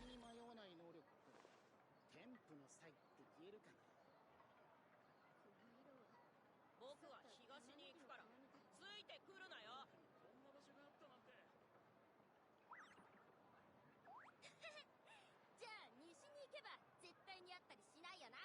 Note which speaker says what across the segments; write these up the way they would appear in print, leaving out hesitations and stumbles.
Speaker 1: に迷わない能力って天賦の才って言えるかな。
Speaker 2: 僕は東に行くからついてくるなよ。
Speaker 3: こんな場所があったなんて。
Speaker 4: じゃあ西に行けば絶対にあったりしないよな。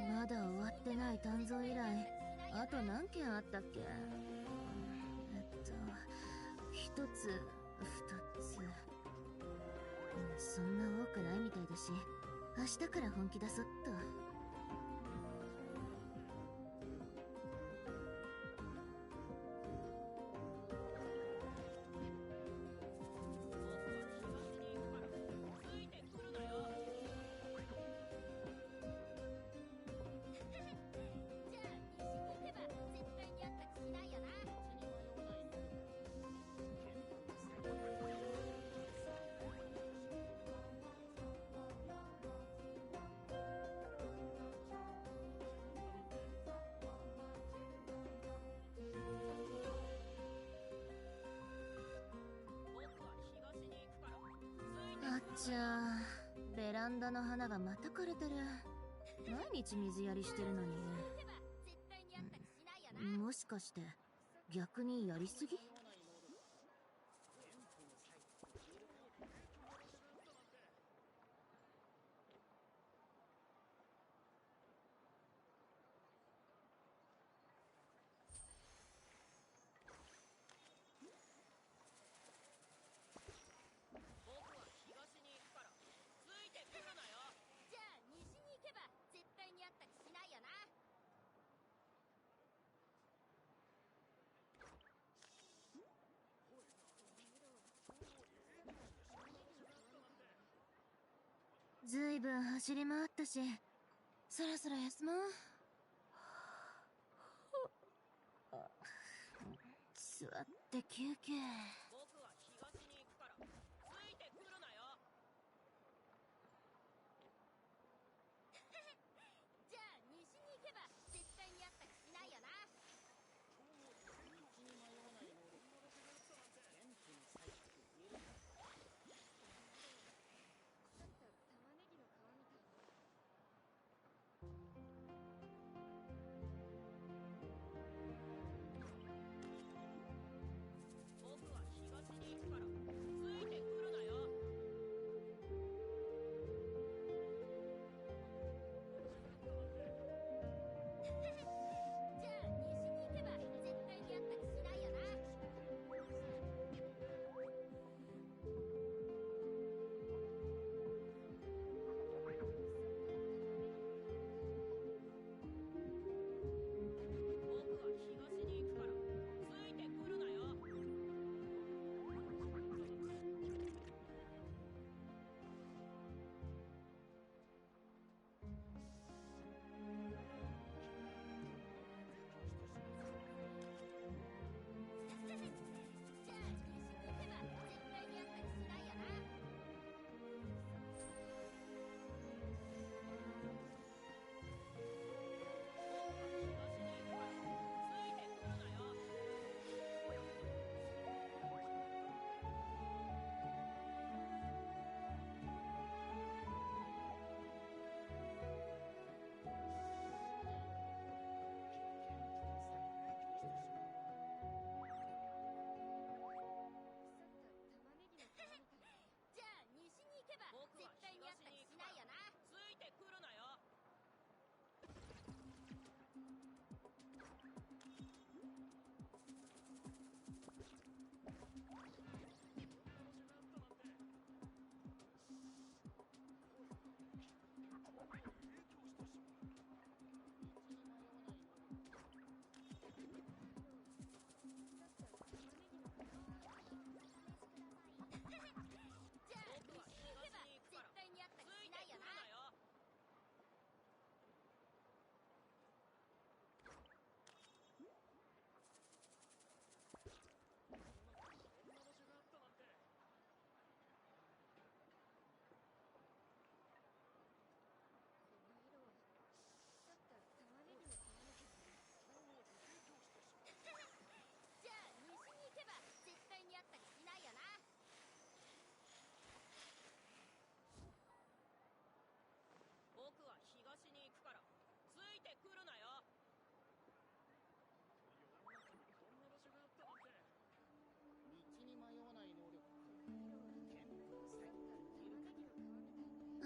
Speaker 5: まだ終わってない鍛造依頼、あと何件あったっけ。一つ二つ、そんな多くないみたいだし、明日から本気出そっと。あっちゃー、ベランダの花がまた枯れてる。毎日水やりしてるのに。もしかして逆にやりすぎ？
Speaker 4: じゃあ西に行けば絶対にあったりしないよな。
Speaker 5: ずいぶん走り回ったし、そろそろ休もう。座って休憩。
Speaker 2: 僕は東に行くからついてくるなよ。
Speaker 4: じゃあ西に行けば絶対にあったりしないよな。
Speaker 1: 道に迷わない能力って天賦の才って言えるかな。
Speaker 6: 玉ねぎの皮みたい。
Speaker 2: 僕は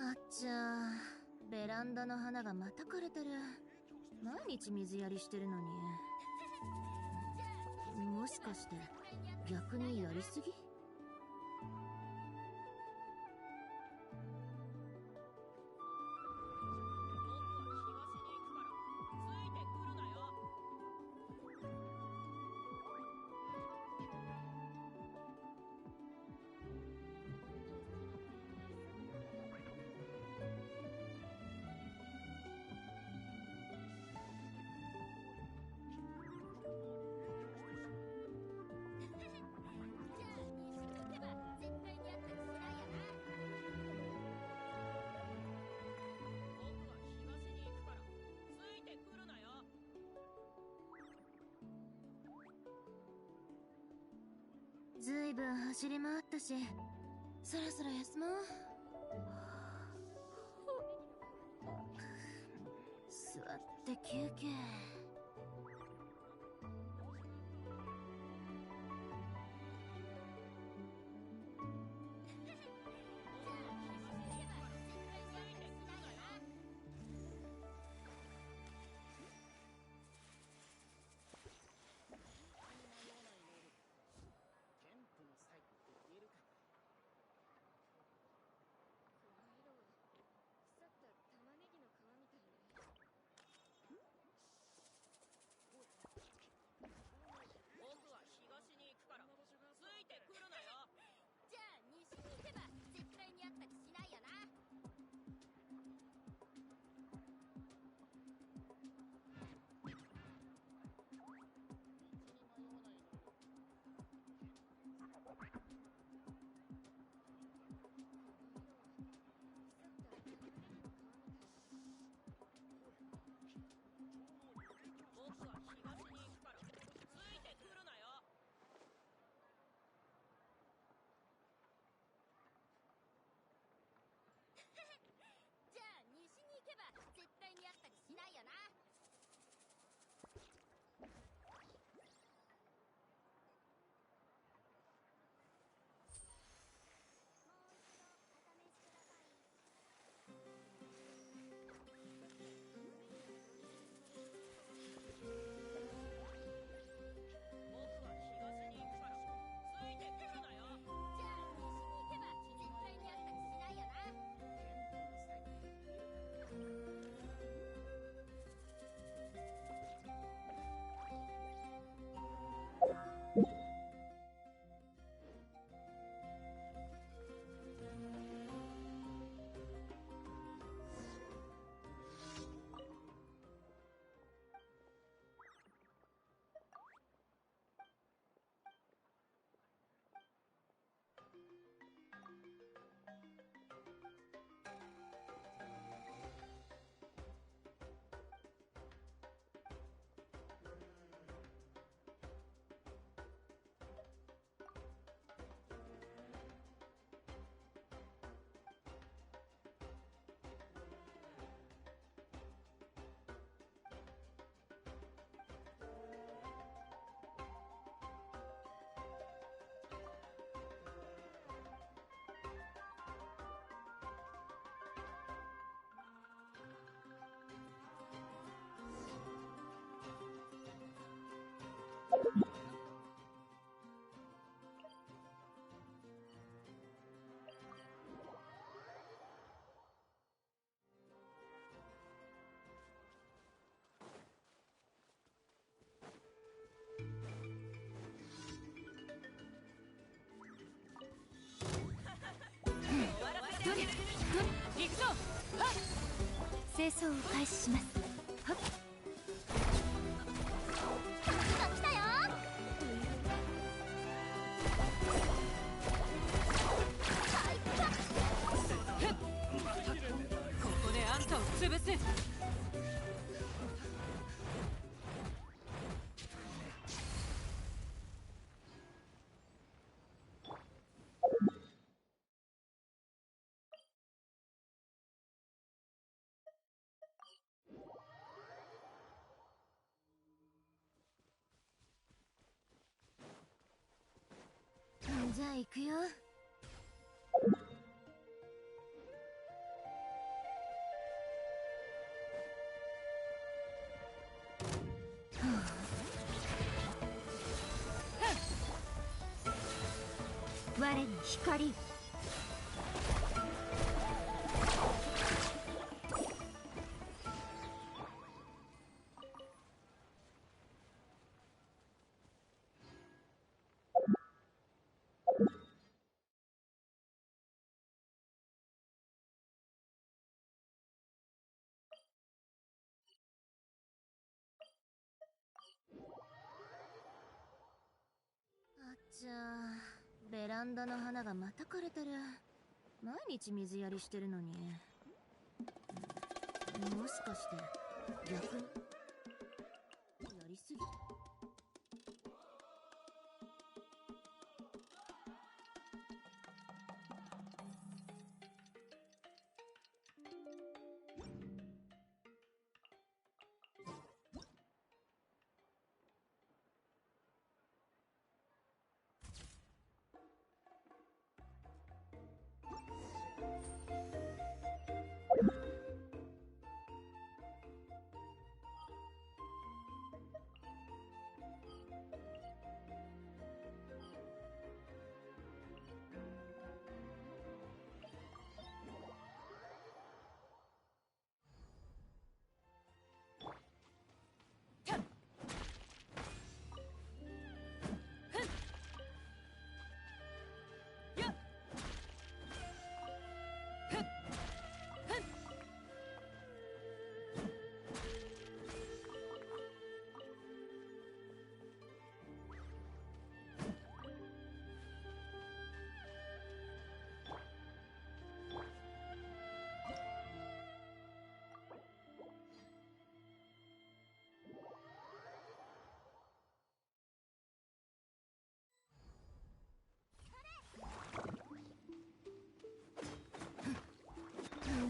Speaker 5: あっちゃー、ベランダの花がまた枯れてる。毎日水やりしてるのに。もしかして逆にやりすぎ？ずいぶん走り回ったし、そろそろ休もう。座って休憩。清掃を開始します。はっ、来たよ。
Speaker 2: ここであんたを潰す。
Speaker 5: じゃあ行くよ。我に光。あっちゃー、ベランダの花がまた枯れてる。毎日水やりしてるのに。もしかして逆にやりすぎ。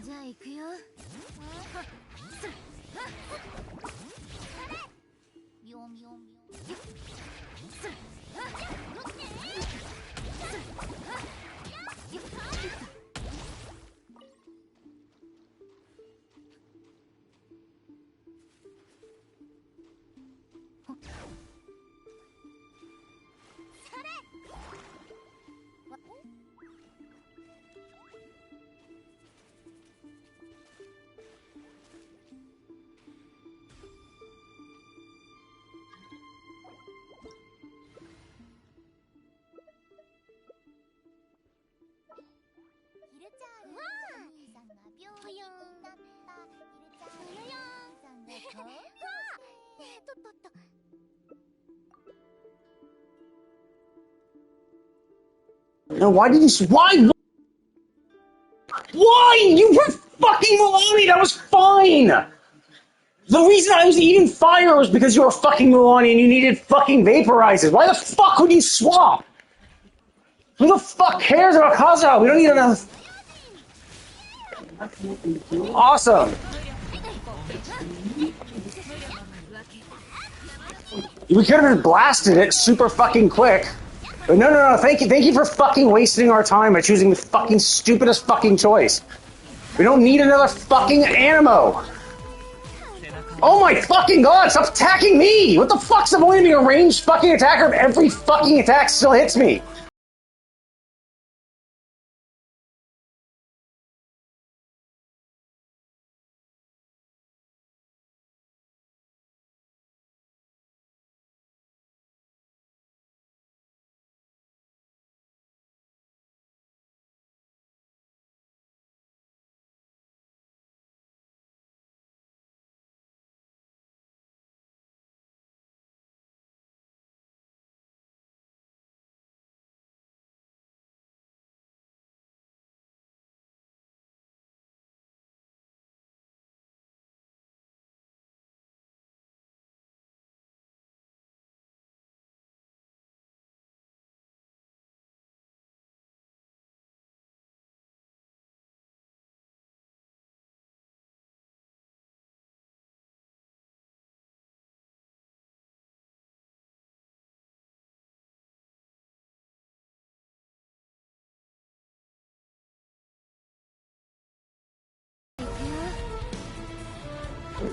Speaker 5: じゃあ行くよ。ビヨンビヨンビヨン。
Speaker 4: ヒルチャールお兄さんが病気になったヒルチャールお兄さんがこう
Speaker 7: Now, why did you? Why? Why? You were fucking Milani. That was fine. The reason I was eating fire was because you were fucking Milani and you needed fucking vaporizers. Why the fuck would you swap? Who the fuck cares about Kazuha? We don't need enough. Awesome. We could have blasted it super fucking quick. But no. Thank you for fucking wasting our time by choosing the fucking stupidest fucking choice. We don't need another fucking Animo. Oh my fucking god, stop attacking me! What the fuck's the point of being a ranged fucking attacker if every fucking attack still hits me?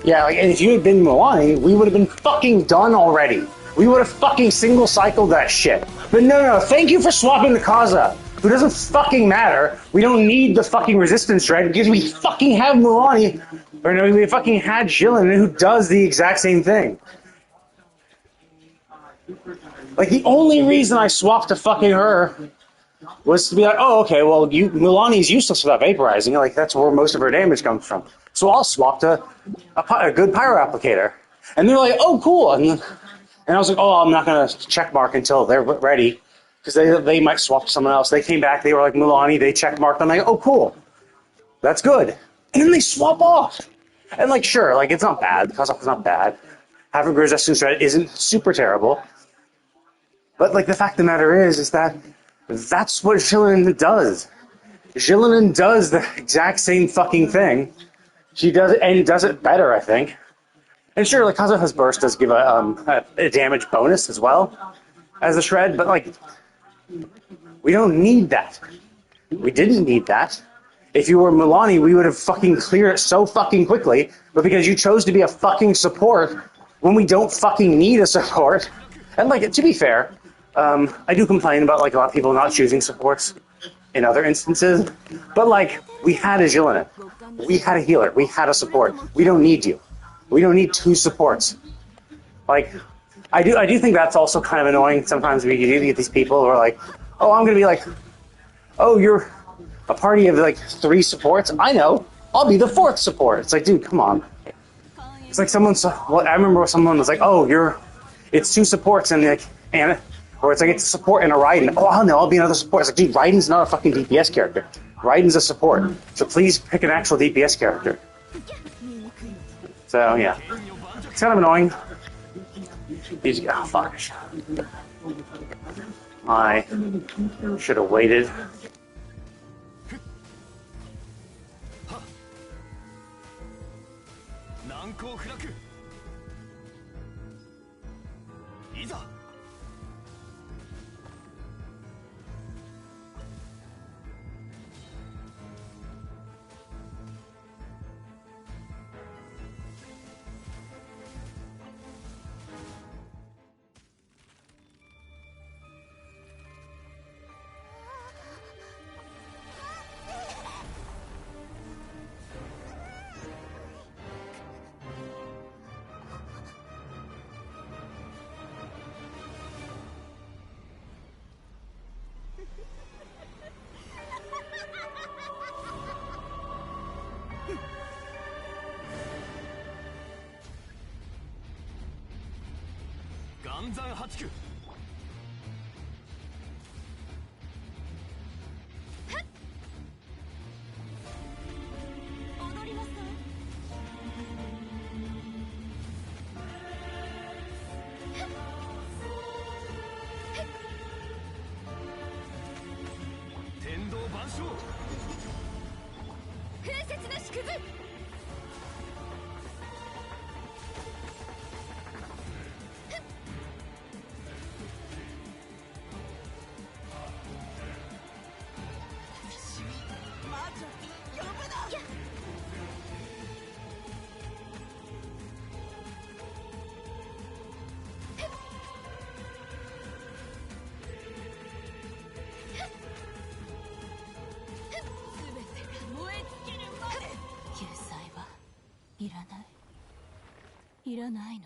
Speaker 7: Yeah, like, and if you had been Milani, we would have been fucking done already. we would have fucking single cycled that shit. But no, thank you for swapping the Kaza. Who doesn't fucking matter. We don't need the fucking resistance shred because we fucking have Milani, or no, we fucking had Xilonen who does the exact same thing. Like, the only reason I swapped to fucking her was to be like, oh, okay, well, Milani's useless without vaporizing. Like, that's where most of her damage comes from. So I'll swap to a good pyro applicator. And they're like, oh, cool. And I was like, oh, I'm not going to check mark until they're ready. Because they might swap to someone else. They came back, they were like, Milani, they check marked. I'm like, oh, cool. That's good. And then they swap off. And, like, sure, like, it's not bad. The Kazakh is not bad. Having resistance threat isn't super terrible. But, like, the fact of the matter is that that's what Xilonen does. Xilonen does the exact same fucking thing. She does it, and does it better, I think. And sure, like, Kazuha's Burst does give a damage bonus as well as a shred, but, like, we don't need that. We didn't need that. If you were Milani, we would have fucking cleared it so fucking quickly, but because you chose to be a fucking support when we don't fucking need a support, and, like, to be fair, I do complain about, like, a lot of people not choosing supports in other instances, but, like, we had a Xilonen. We had a healer. We had a support. We don't need you. We don't need two supports. Like, I do think that's also kind of annoying. Sometimes we get these people who are like, oh, I'm going to be like, oh, you're a party of, like, 3 supports? I know. I'll be the 4th support. It's like, dude, come on. It's like I remember someone was like, oh, it's 2 supports and, like, or it's like, it's a support and a Raiden. Oh, I don't know, I'll be another support. It's like, dude, Raiden's not a fucking DPS character. Raiden's a support. So please pick an actual DPS character. So, yeah. It's kind of annoying. Oh, fuck. I should have waited.
Speaker 5: いらないの。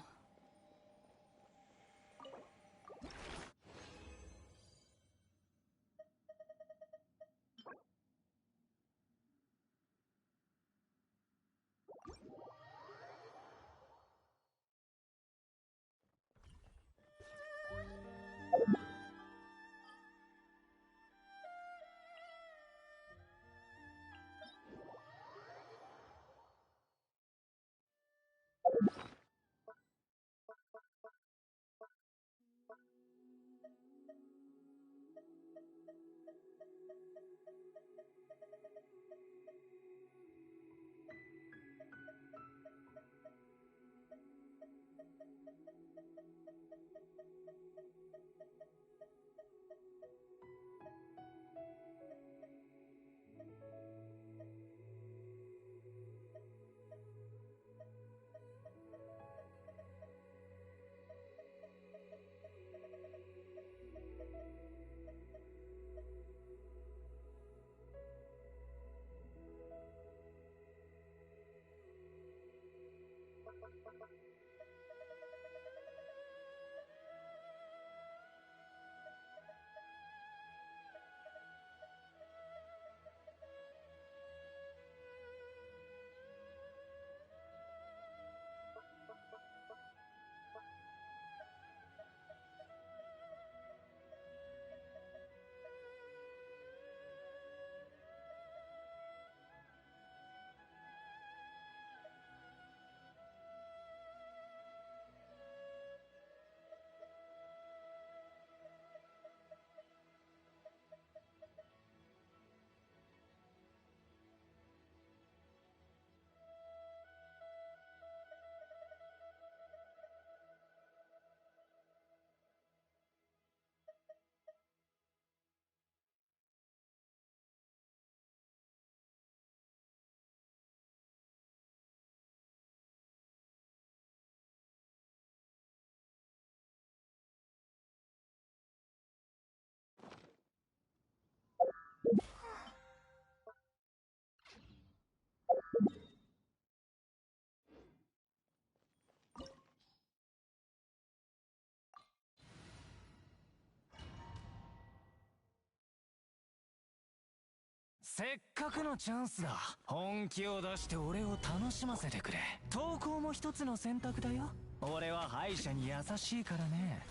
Speaker 3: せっかくのチャンスだ。本気を出して俺を楽しませてくれ。投稿も一つの選択だよ。俺は敗者に優しいからね。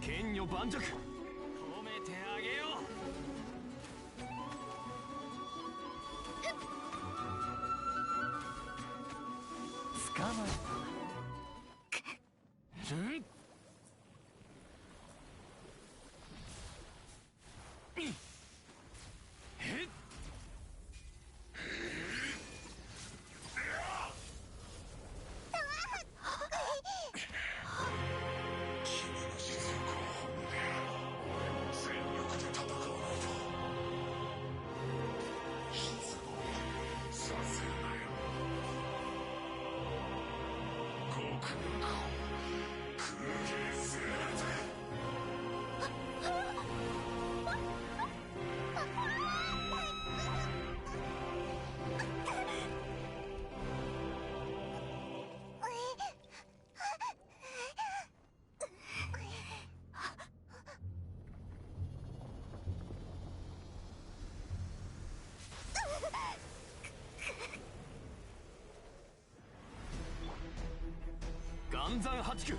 Speaker 3: 剣女盤石、褒めてあげよう。捕まえた。暗山八九。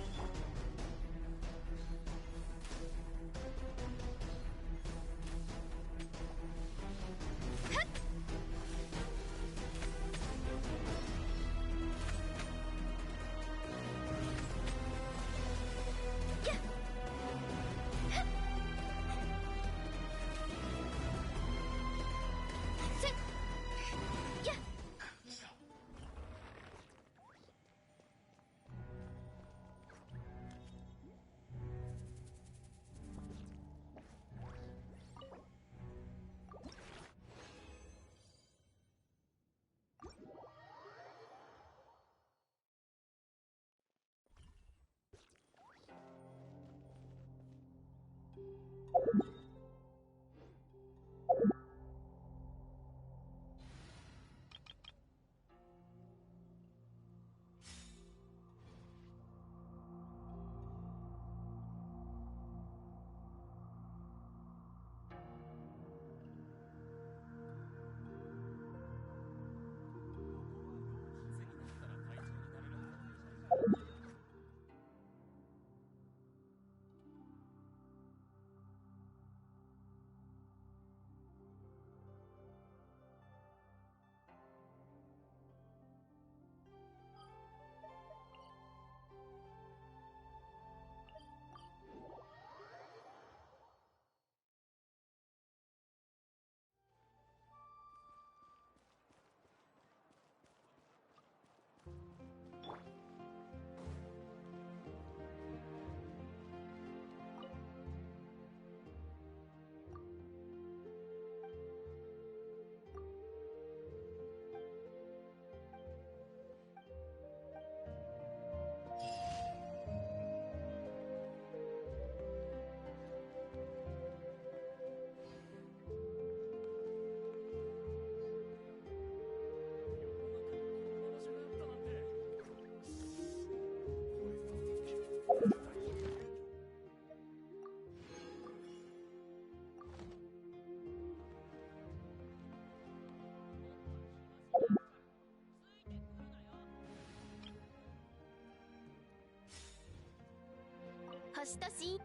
Speaker 4: 星とし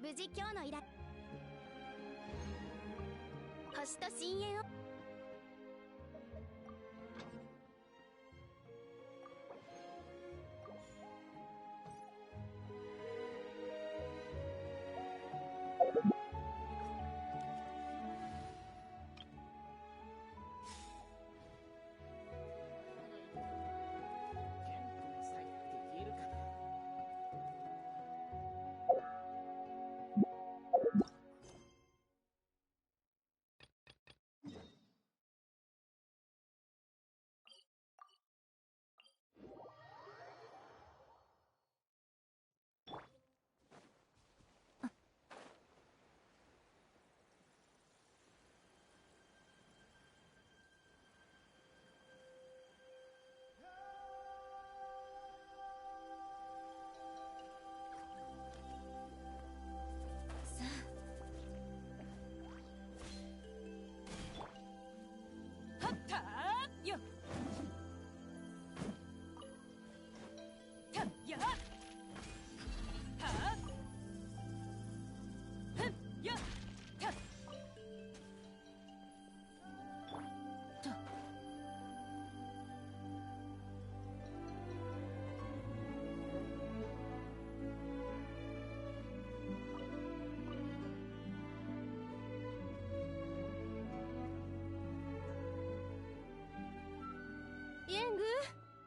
Speaker 4: 無事今日の依頼星と深淵を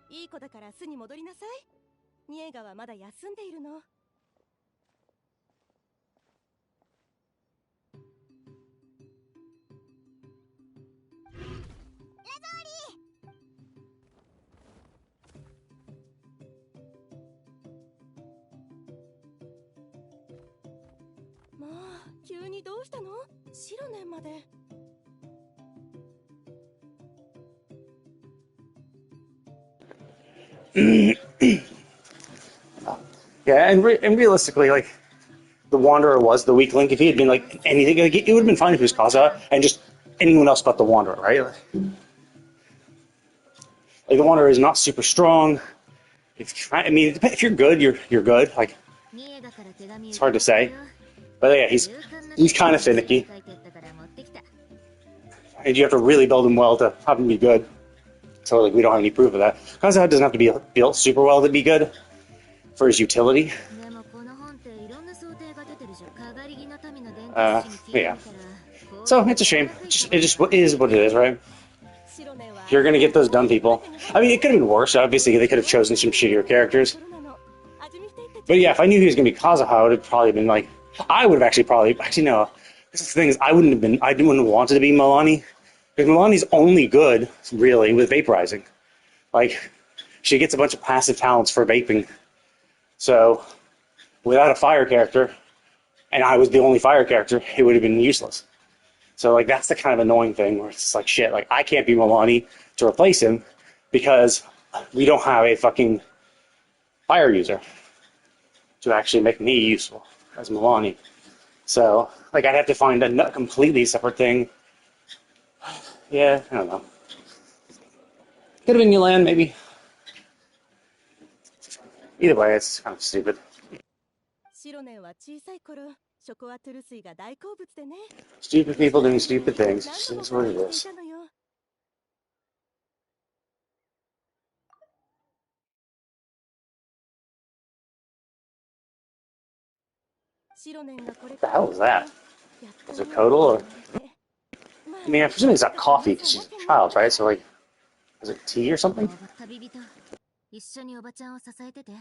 Speaker 8: いい子だから巣に戻りなさい。ニエガはまだ休んでいるの。まあ、急にどうしたの？シロネンまで。
Speaker 7: Yeah, and realistically, like, the Wanderer was the weak link. If he had been like anything, like, it would have been fine if he was Kaza and just anyone else but the Wanderer, right? Like the Wanderer is not super strong. I mean, if you're good, you're good. Like, it's hard to say, but yeah, he's kind of finicky, and you have to really build him well to have him be good. So like, we don't have any proof of that. Kaza doesn't have to be built super well to be good for his utility. Yeah. So it's a shame. It just is what it is, right? You're gonna get those dumb people. I mean, it could have been worse. Obviously, they could have chosen some shittier characters. But yeah, if I knew he was gonna be Kazuha, I would have probably been like, I would have actually no. The thing is, I wouldn't have wanted to be Milani, because Milani's only good really with vaporizing. Like, she gets a bunch of passive talents for vaping. So, without a fire character, and I was the only fire character, it would have been useless. So, like, that's the kind of annoying thing where it's just like, shit, like, I can't be Milani to replace him because we don't have a fucking fire user to actually make me useful as Milani. So, like, I'd have to find a completely separate thing. Yeah, I don't know. Could have been Yulan, maybe. Either way, it's kind of stupid.
Speaker 8: シロネンは小さい頃、ショコアトゥル水が大好物でね。
Speaker 7: Stupid people doing stupid things. That's what it is.
Speaker 8: シロネンがこれ
Speaker 7: What the hell is that? Is it Kodal or? I mean, I presume it's not coffee because she's a child, right? So, like, is it tea or something?
Speaker 5: 一緒におばちゃんを支えてて。
Speaker 4: い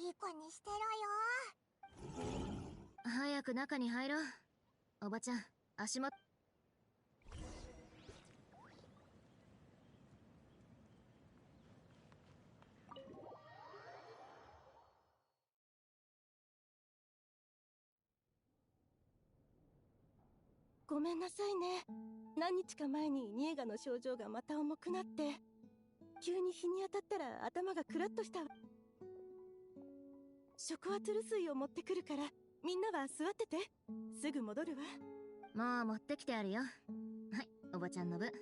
Speaker 4: い子にしてろよ。
Speaker 5: 早く中に入ろう。おばちゃん、足元。
Speaker 8: ごめんなさいね。何日か前にニエガの症状がまた重くなって、急に日に当たったら頭がクラッとした。ショコアトゥル水を持ってくるから、みんなは座ってて。すぐ戻るわ。
Speaker 5: もう持ってきてあるよ。はい、おばちゃんの分。こ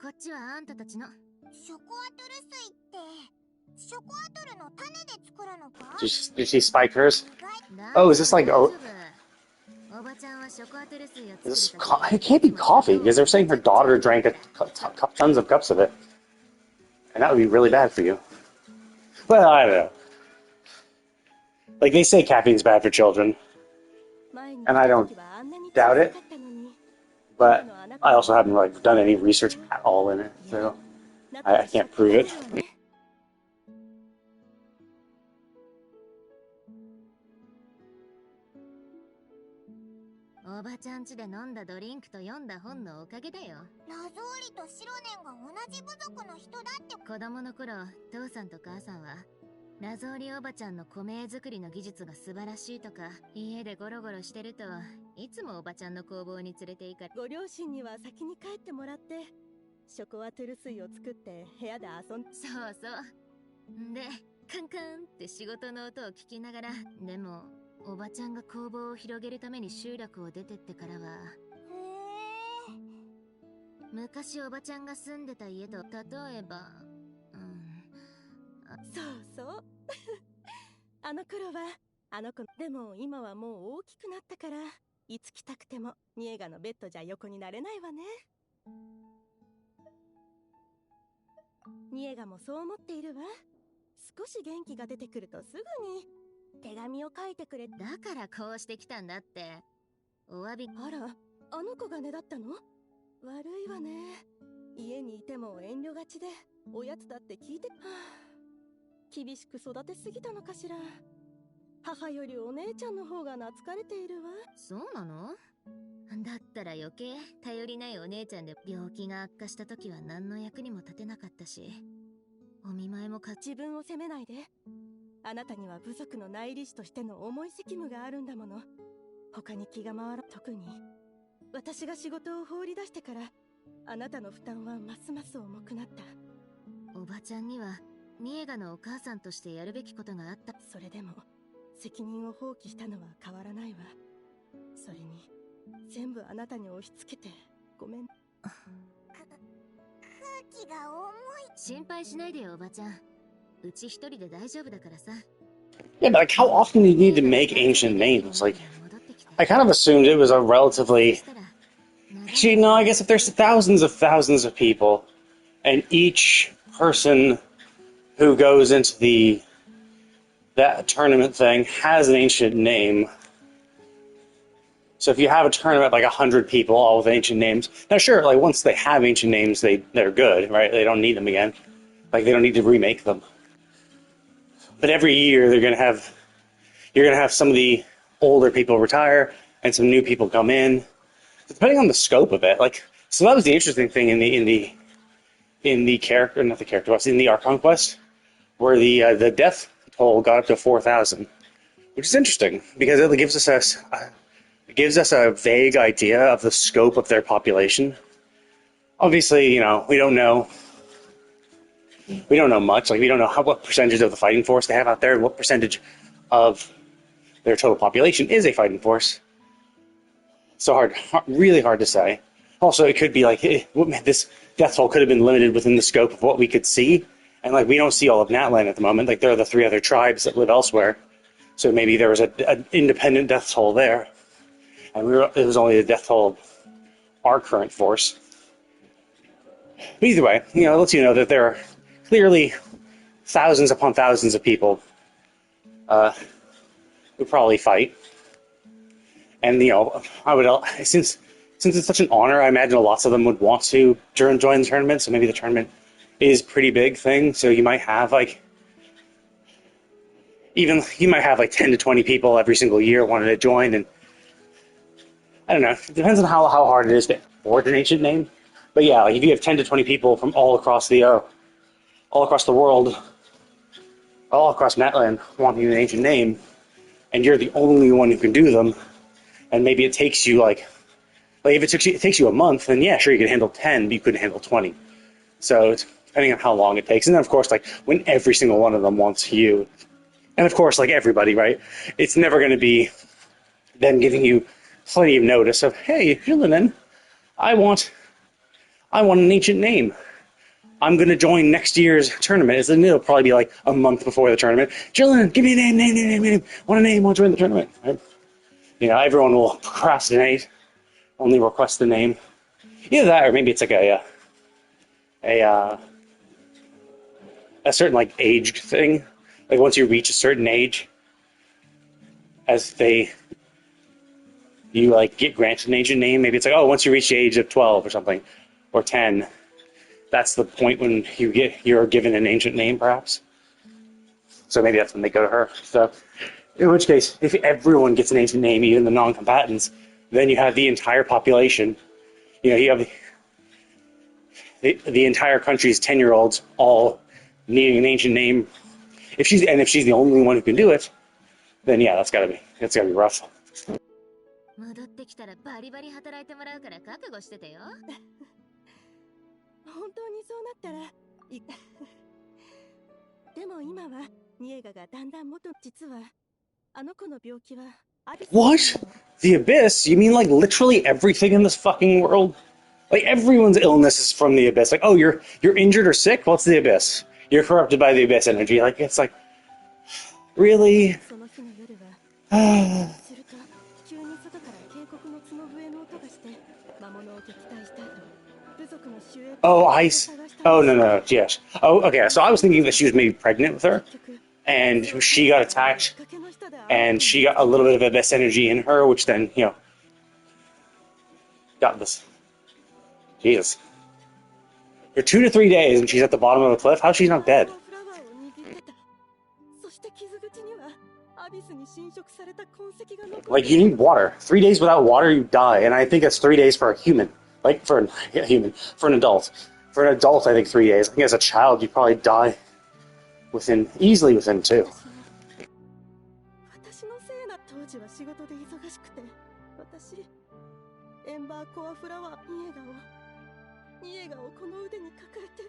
Speaker 5: っちはあんたたちの。
Speaker 4: ショコアトゥル水って、ショコアトゥルの種で作るのか？
Speaker 7: Did she spike hers? Oh, is this like it can't be coffee because they're saying her daughter drank tons of cups of it, and that would be really bad for you. Well, I don't know. Like, they say caffeine's bad for children, and I don't doubt it. But I also haven't like done any research at all in it, so I can't prove it.
Speaker 5: おばちゃん家で飲んだドリンクと読んだ本のおかげだよ。
Speaker 4: ラゾーリとシロネンが同じ部族の人だって。
Speaker 5: 子供の頃、父さんと母さんはラゾーリおばちゃんの米作りの技術が素晴らしいとか、家でゴロゴロしてるといつもおばちゃんの工房に連れて行かれ。
Speaker 8: ご両親には先に帰ってもらって、ショコアトゥル水を作って部屋で遊ん。
Speaker 5: そうそう。で、カンカンって仕事の音を聞きながら、でもおばちゃんが工房を広げるために集落を出てってからは、昔おばちゃんが住んでた家と、例えば、
Speaker 8: そうそうあの頃はあの子。でも今はもう大きくなったから、いつ来たくてもニエガのベッドじゃ横になれないわね。ニエガもそう思っているわ。少し元気が出てくるとすぐに手紙を書いてくれ。
Speaker 5: だからこうしてきたんだって。お詫び。
Speaker 8: あら、あの子がねだったの？悪いわね。家にいても遠慮がちで、おやつだって聞いて、厳しく育てすぎたのかしら。母よりお姉ちゃんの方が懐かれているわ。
Speaker 5: そうなの？だったら余計頼りないお姉ちゃんで、病気が悪化した時は何の役にも立てなかったし、お見舞いも
Speaker 8: 自分を責めないで。あなたには部族の内理士としての重い責務があるんだもの。他に気が回ら、特に私が仕事を放り出してから、あなたの負担はますます重くなった。
Speaker 5: おばちゃんにはニエガのお母さんとしてやるべきことがあった。
Speaker 8: それでも責任を放棄したのは変わらないわ。それに全部あなたに押し付けてごめん。
Speaker 4: 空気が重い。
Speaker 5: 心配しないでよおばちゃん。うち一人で大丈夫だからさ。
Speaker 7: Yeah, but like, how often do you need to make ancient names? Like, I kind of assumed it was a relatively... Actually, no, I guess if there's thousands of people, and each person who goes into that tournament thing has an ancient name. So if you have a tournament like 100 people, all with ancient names, now sure, like once they have ancient names, they're good, right? They don't need them again. Like they don't need to remake them. But every year you're gonna have some of the older people retire and some new people come in, depending on the scope of it. Like, so that was the interesting thing in the character, not the character quest, in the Archon quest, where the death toll got up to 4,000, which is interesting because it gives us a vague idea of the scope of their population. Obviously, we don't know much. Like, we don't know what percentage of the fighting force they have out there and what percentage of their total population is a fighting force. So really hard to say. Also, it could be like, this death toll could have been limited within the scope of what we could see. And like, we don't see all of Natlan at the moment. Like, there are the 3 other tribes that live elsewhere. So maybe there was an independent death toll there. And it was only the death toll of our current force. But either way, it lets you know that there are clearly thousands upon thousands of people who probably fight. And, I would, since it's such an honor, I imagine lots of them would want to join the tournament. So maybe the tournament is a pretty big thing. So you might have like 10 to 20 people every single year wanting to join. And I don't know. It depends on how hard it is to forge an ancient name. But yeah, like if you have 10 to 20 people from all across the world, all across Natlan wanting an ancient name, and you're the only one who can do them, and maybe it takes you like if it takes you a month, then yeah, sure, you can handle 10, but you couldn't handle 20. So it's depending on how long it takes. And then, of course, like when every single one of them wants you, and of course, like everybody, right? It's never going to be them giving you plenty of notice of, hey, Xilonen, I want an ancient name. I'm going to join next year's tournament. It'll probably be like a month before the tournament. Xilonen, give me a name. Want a name? Want to join the tournament? Right? Everyone will procrastinate, only request the name. Either that, or maybe it's like a certain like age thing. Like once you reach a certain age, you like get granted an ancient name. Maybe it's like, oh, once you reach the age of 12 or something, or 10, that's the point when you're given an ancient name, perhaps. So maybe that's when they go to her. So, in which case, if everyone gets an ancient name, even the non-combatants, then you have the entire population. You have the entire country's 10-year-olds all needing an ancient name. If she's the only one who can do it, then yeah, that's gotta be rough.
Speaker 5: 戻ってきたらバリバリ働いてもらうから覚悟しててよ。
Speaker 8: 本当にそうなったらでも今はニエガがだんだん実はあの子の病気は
Speaker 7: What? The Abyss? You mean like literally everything in this fucking world? Like everyone's illness is from the Abyss. Like, oh, you're injured or sick? What's the Abyss? You're corrupted by the Abyss energy. Like, it's like, really? Oh, no, yes. Oh, okay, so I was thinking that she was maybe pregnant with her, and she got attacked, and she got a little bit of Abyss energy in her, which then, got this. Jesus. For 2 to 3 days and she's at the bottom of the cliff? How's she not dead?
Speaker 8: そして傷口にはアビスに侵食された痕跡が残って
Speaker 7: Like, you need water. 3 days without water, you die. And I think that's 3 days for a human. Like, for a human. For an adult. For an adult, I think 3 days. I think as a child, you'd probably die easily within 2.
Speaker 8: 私のせいな当時は仕事で忙しくて私エンバーコアフラワーニエガをこの腕に抱えて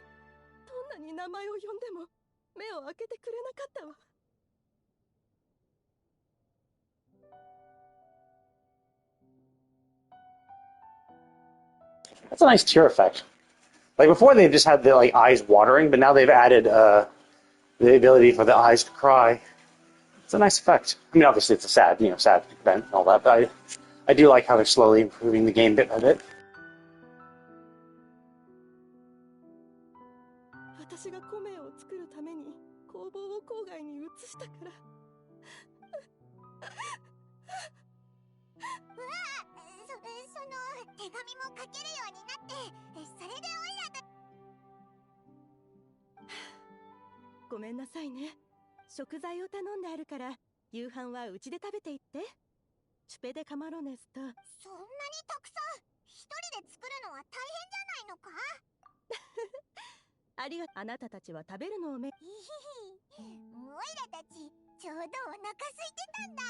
Speaker 8: どんなに名前を呼んでも目を開けてくれなかったわ。
Speaker 7: That's a nice tear effect. Like, before they've just had the, like, eyes watering, but now they've added, the ability for the eyes to cry. It's a nice effect. I mean, obviously it's a sad event and all that, but I do like how they're slowly improving the game bit by bit.
Speaker 8: 私が米を作るために工房を郊外に移したから。
Speaker 4: その手紙も書けるようになって、それでオイラと。
Speaker 8: ごめんなさいね。食材を頼んであるから夕飯はうちで食べていって。チュペデカマロネスと。
Speaker 4: そんなにたくさん一人で作るのは大変じゃないのか？
Speaker 8: あなたたちは食べるのをオイラ
Speaker 4: たちちょうどお腹空いてたんだ。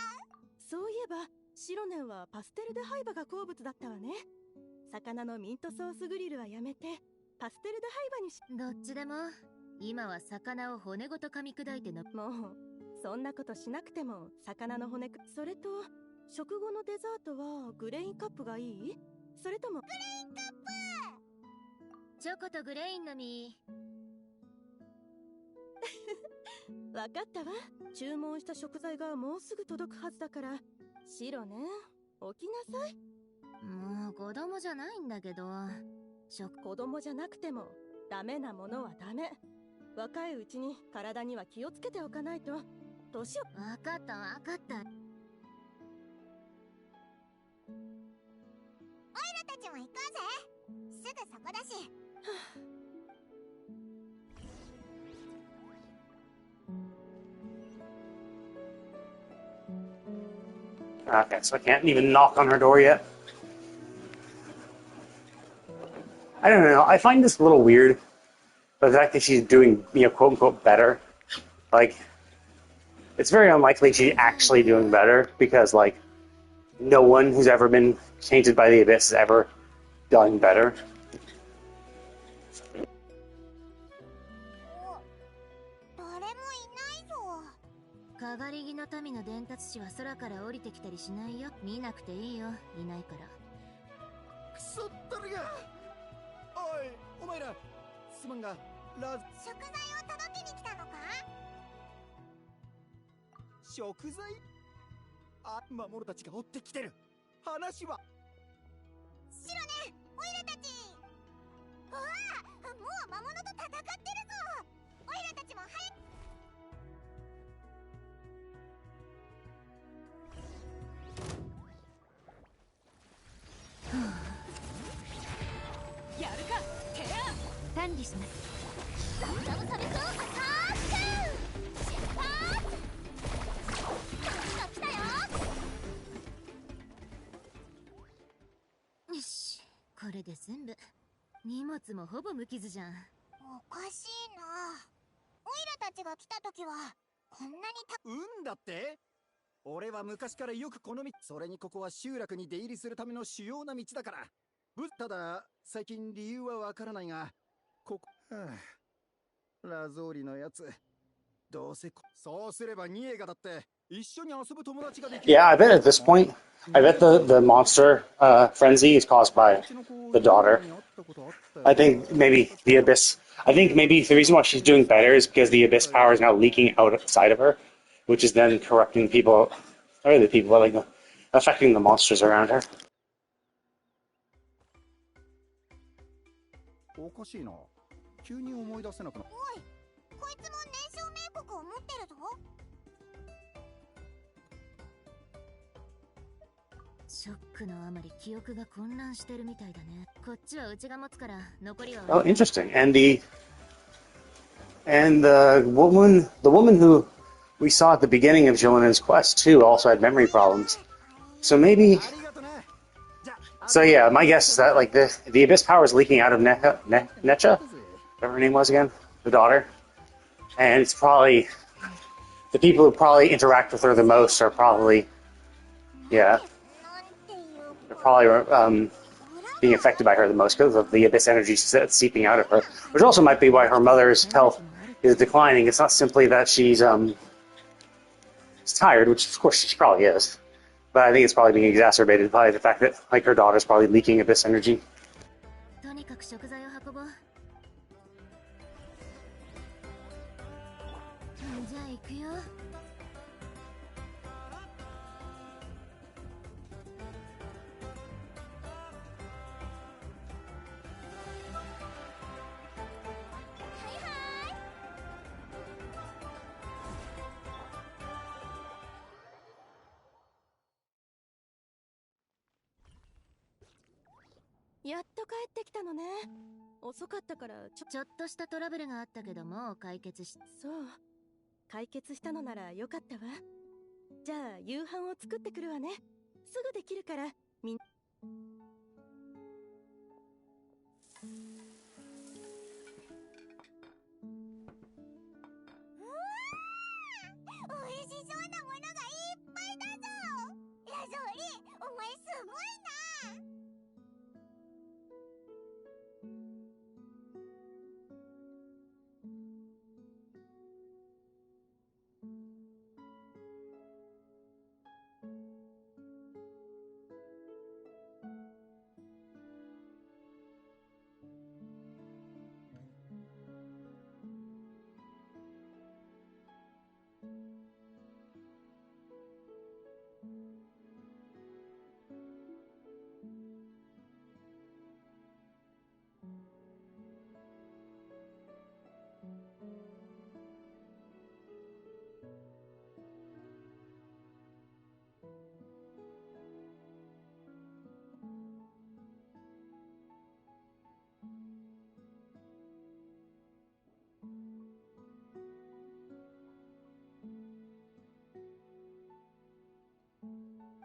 Speaker 8: そういえばシロネンはパステルデハイバが好物だったわね。魚のミントソースグリルはやめてパステルデハイバに
Speaker 5: どっちでも今は魚を骨ごと噛み砕いての。
Speaker 8: もうそんなことしなくても魚の骨それと食後のデザートはグレインカップがいい？それとも
Speaker 4: グレインカップ。
Speaker 5: チョコとグレインのみ。
Speaker 8: わかったわ。注文した食材がもうすぐ届くはずだからシロね、起きなさい。
Speaker 5: もう子供じゃないんだけど。
Speaker 8: 子供じゃなくてもダメなものはダメ。若いうちに体には気をつけておかないと年を。
Speaker 5: わかったわかった。
Speaker 4: オイラたちも行こうぜ。すぐそこだし。
Speaker 7: Okay, so I can't even knock on her door yet. I don't know. I find this a little weird. But the fact that she's doing, quote unquote, better. Like, it's very unlikely she's actually doing better because, like, no one who's ever been tainted by the Abyss has ever done better.
Speaker 5: かがり木の民の伝達士は空から降りてきたりしないよ。見なくていいよ、いないから。
Speaker 9: くそったるが。おい、お前ら、すまんが、
Speaker 4: 食材を届けに来たのか？
Speaker 9: 食材？魔物たちが追ってきてる。話は。
Speaker 4: シロネ、オイラたち。うわあ、もう魔物と戦ってるぞ。オイラたちも早く。
Speaker 2: やるか、提案。
Speaker 5: 管理します。
Speaker 4: ラブサルクアタック。出発。来たよ。
Speaker 5: よし、これで全部。荷物もほぼ無傷じゃん。
Speaker 4: おかしいな。オイラたちが来た時はこんなに
Speaker 9: うんだって。俺は昔からよくこの道。それにここは集落に出入りするための主要な道だから。ただ最近理由はわからないが、ここ、ラゾーリのやつ、どうせそうすればニエガだって一緒に遊ぶ友達ができる。
Speaker 7: Yeah, I bet at this point, I bet the monster frenzy is caused by the daughter. I think maybe the Abyss. I think maybe the reason why she's doing better is because the Abyss power is now leaking outside of her, which is then corrupting people, or the people, like, affecting the monsters around her.
Speaker 9: おかしいな。急に思い出せなくな。
Speaker 4: おい、こいつも燃焼名国を持ってるぞ。
Speaker 5: ショックのあまり記憶が混乱してるみたいだね。こっちはうちが持つから残りは。
Speaker 7: Oh, interesting. And the woman who we saw at the beginning of Xilonen's quest too also had memory problems. So maybe. So yeah, my guess is that like the abyss power is leaking out of Necha, whatever her name was again, the daughter, and it's probably the people who probably interact with her the most are probably, yeah, they're probably being affected by her the most because of the abyss energy seeping out of her, which also might be why her mother's health is declining. It's not simply that she's tired, which of course she probably is, but I think it's probably being exacerbated by the fact that like her daughter's probably leaking abyss energy.
Speaker 5: とにかく食材を運ぼう。じゃあ行くよ。
Speaker 8: やっと帰ってきたのね。遅かったから
Speaker 5: ちょっとしたトラブルがあったけどもう解決し。
Speaker 8: そう。解決したのならよかったわ。じゃあ夕飯を作ってくるわね。すぐできるからみん。
Speaker 4: おいしそうなものがいっぱいだぞ。ラゾーリ、お前すごいな。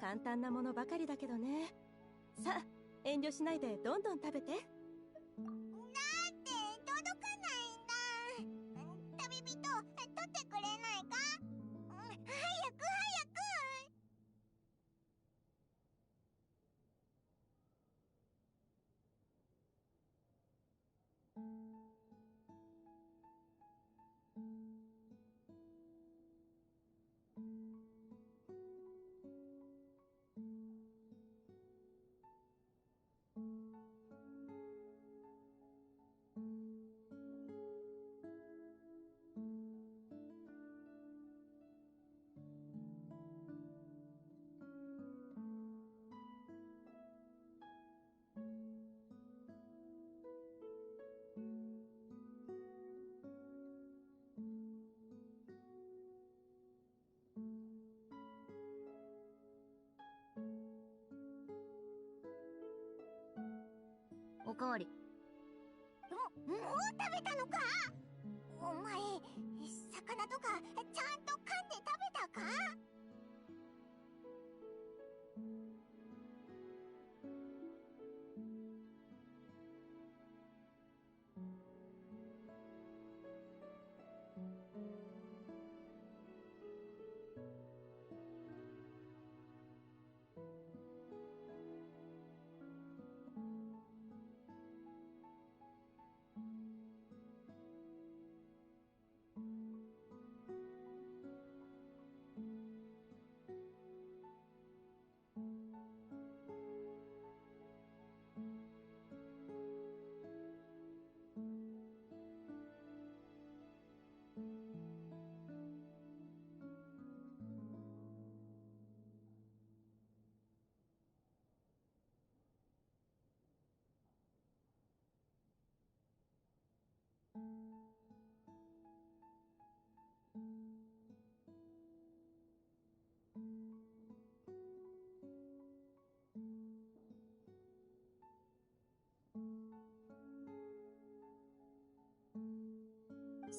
Speaker 8: 簡単なものばかりだけどね。さあ、遠慮しないでどんどん食べて。
Speaker 4: なんで届かないんだ。旅人、取ってくれないか。早く早く。
Speaker 5: おかわり。
Speaker 4: もう食べたのか。お前、魚とかちゃんと噛んで食べたか。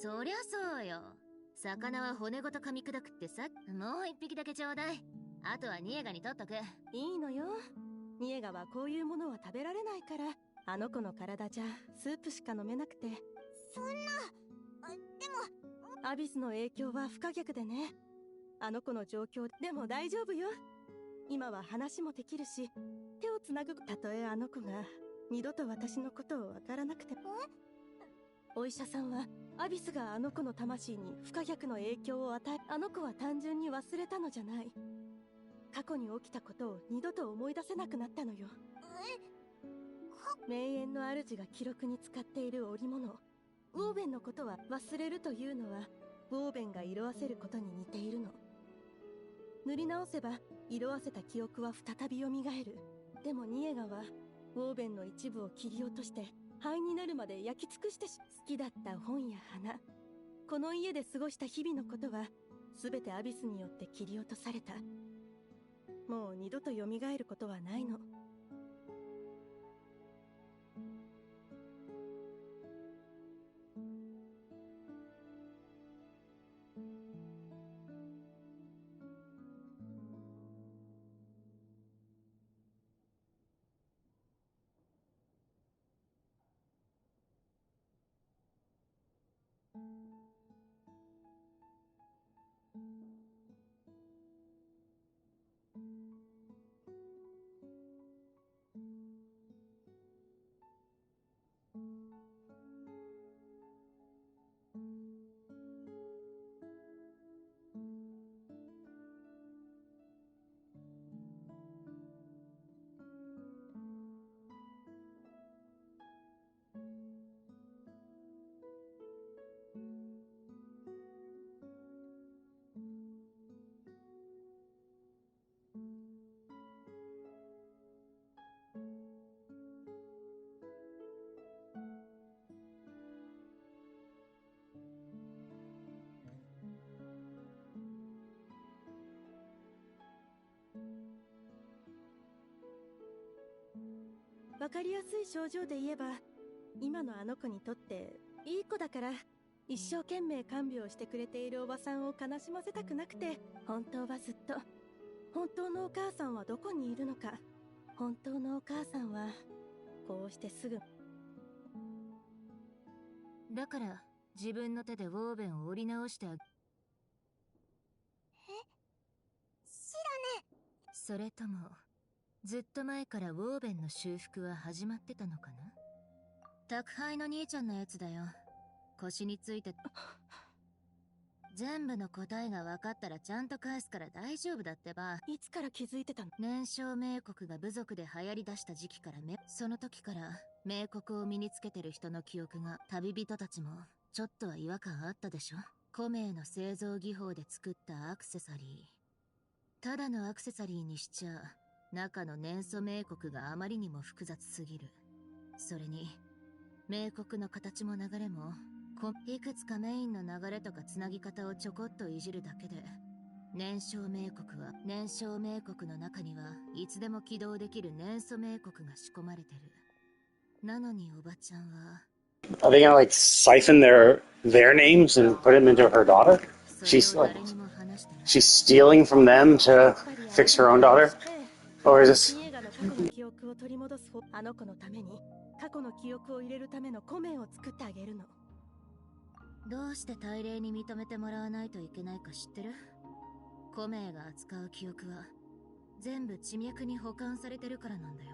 Speaker 5: そりゃそうよ。魚は骨ごと噛み砕くってさ。もう一匹だけちょうだい。あとはニエガに取っとく。
Speaker 8: いいのよ。ニエガはこういうものは食べられないから。あの子の体じゃスープしか飲めなくて。
Speaker 4: そんな。でも
Speaker 8: アビスの影響は不可逆でね。あの子の状況でも大丈夫よ。今は話もできるし、手をつなぐ。たとえあの子が二度と私のことをわからなくても。お医者さんはアビスがあの子の魂に不可逆の影響を与え、あの子は単純に忘れたのじゃない。過去に起きたことを二度と思い出せなくなったのよ。名園の主が記録に使っている織物、ウォーベンのことは忘れるというのはウォーベンが色あせることに似ているの。塗り直せば色あせた記憶は再び蘇る。でもニエガはウォーベンの一部を切り落として灰になるまで焼き尽くして好きだった本や花、この家で過ごした日々のことは全てアビスによって切り落とされた。もう二度と蘇ることはないの。わかりやすい症状で言えば、今のあの子にとっていい子だから、一生懸命看病してくれているおばさんを悲しませたくなくて、本当はずっと。本当のお母さんはどこにいるのか。本当のお母さんはこうしてすぐ。
Speaker 5: だから自分の手でウォーベンを織り直してあげ。
Speaker 4: シロネ。
Speaker 5: それともずっと前からウォーベンの修復は始まってたのかな。宅配の兄ちゃんのやつだよ。腰について全部の答えが分かったらちゃんと返すから大丈夫だってば。
Speaker 8: いつから気づいてたの？
Speaker 5: 年少冥国が部族で流行り出した時期からその時から冥国を身につけてる人の記憶が。旅人たちもちょっとは違和感あったでしょ。古名の製造技法で作ったアクセサリー。ただのアクセサリーにしちゃ中の年祖冥国があまりにも複雑すぎる。それに冥国の形も流れもいくつかメインの流れとかつなぎ方をちょこっといじるだけで、年少冥国の中にはいつでも起動できる年祖冥国が仕込まれてる。なのにおばちゃんは
Speaker 7: Are they gonna like siphon their names and put them into her daughter? She's stealing from them to fix her own daughter? Or is this?
Speaker 8: ニエガの過去の記憶を取り戻す方、あの子のために過去の記憶を入れるための古面を作ってあげるの。
Speaker 5: どうして大礼に認めてもらわないといけないか知ってる？古名が扱う記憶は全部地脈に保管されてるからなんだよ。